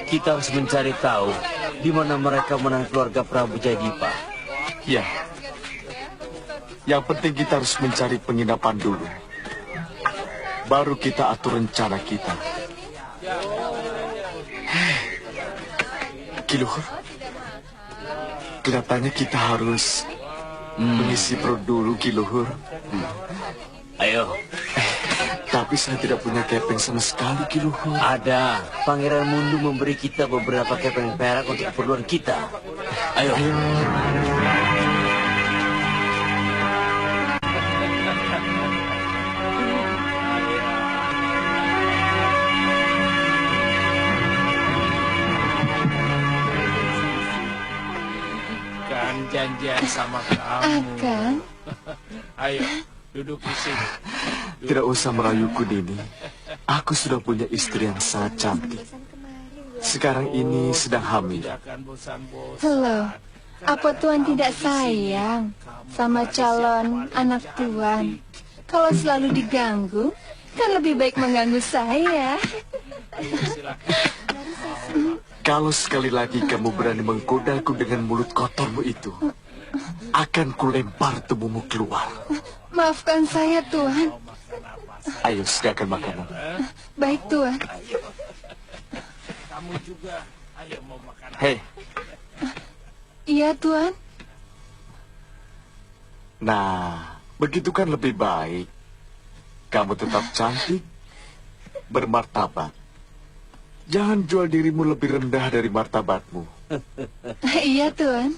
Kita harus mencari tahu di mana mereka menang keluarga Prabu Jayadipa. Ya. Yang penting kita harus mencari penginapan dulu. Baru kita atur rencana kita. Kiluhur, kelihatannya kita harus mengisi perut dulu, Kiluhur. Ayo. Tapi saya tidak punya kepeng sama sekali, Kiluhur. Ada. Pangeran Mundu memberi kita beberapa kepeng perak untuk keperluan kita. Ayo. Kan janjian sama kamu. Akan. Ayo, duduk di sini. Tidak usah merayuku, Nini. Aku sudah punya istri yang sangat cantik. Sekarang ini sedang hamil. Loh, apa Tuan tidak sayang sama calon anak Tuan? Kalau selalu diganggu, kan lebih baik mengganggu saya. Kalau sekali lagi kamu berani menggodaku dengan mulut kotormu itu, akan kulempar tubuhmu keluar. Maafkan saya, Tuan. Ayo, sediakan makanan. Baik, Tuan. Kamu juga, ayo mau makan. Hei. Iya, Tuan. Nah, begitu kan lebih baik. Kamu tetap cantik, bermartabat. Jangan jual dirimu lebih rendah dari martabatmu. Iya, Tuan.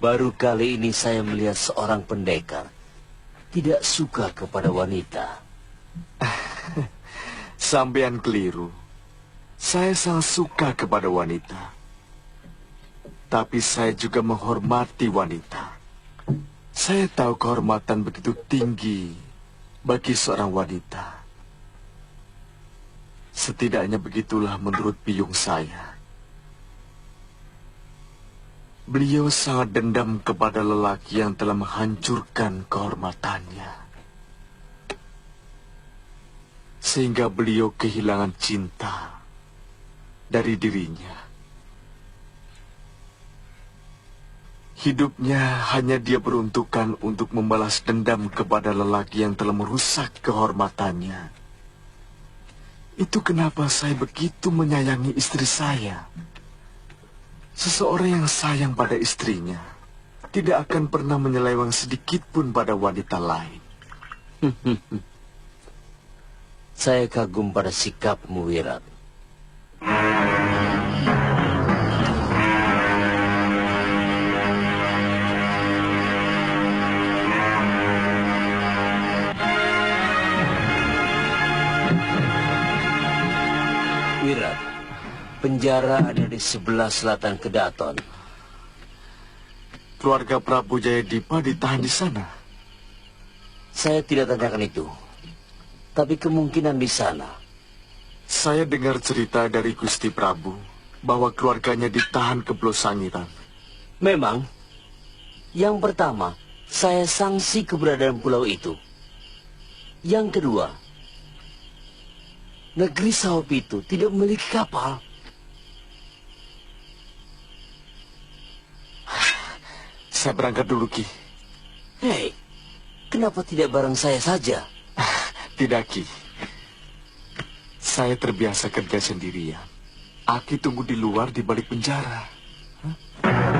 Baru kali ini saya melihat seorang pendekar tidak suka kepada wanita. Sampean keliru. Saya sangat suka kepada wanita. Tapi saya juga menghormati wanita. Saya tahu kehormatan begitu tinggi bagi seorang wanita. Setidaknya begitulah menurut piyung saya. Beliau sangat dendam kepada lelaki yang telah menghancurkan kehormatannya. Sehingga beliau kehilangan cinta dari dirinya. Hidupnya hanya dia peruntukkan untuk membalas dendam kepada lelaki yang telah merusak kehormatannya. Itu kenapa saya begitu menyayangi istri saya. Seseorang yang sayang pada istrinya tidak akan pernah menyeleweng sedikit pun pada wanita lain. Saya kagum pada sikapmu, Wirat. Wirat, penjara ada di sebelah selatan Kedaton. Keluarga Prabu Jayadipa ditahan di sana. Saya tidak tanyakan itu, tapi kemungkinan di sana. Saya dengar cerita dari Gusti Prabu bahwa keluarganya ditahan ke Pulau Sangiran. Memang, yang pertama, saya sangsi keberadaan pulau itu. Yang kedua, negeri Saopitu tidak memiliki kapal. Saya berangkat dulu, Ki. Hei, kenapa tidak bareng saya saja? Tidak, Ki. Saya terbiasa kerja sendirian. Aki tunggu di luar di balik penjara. Hah?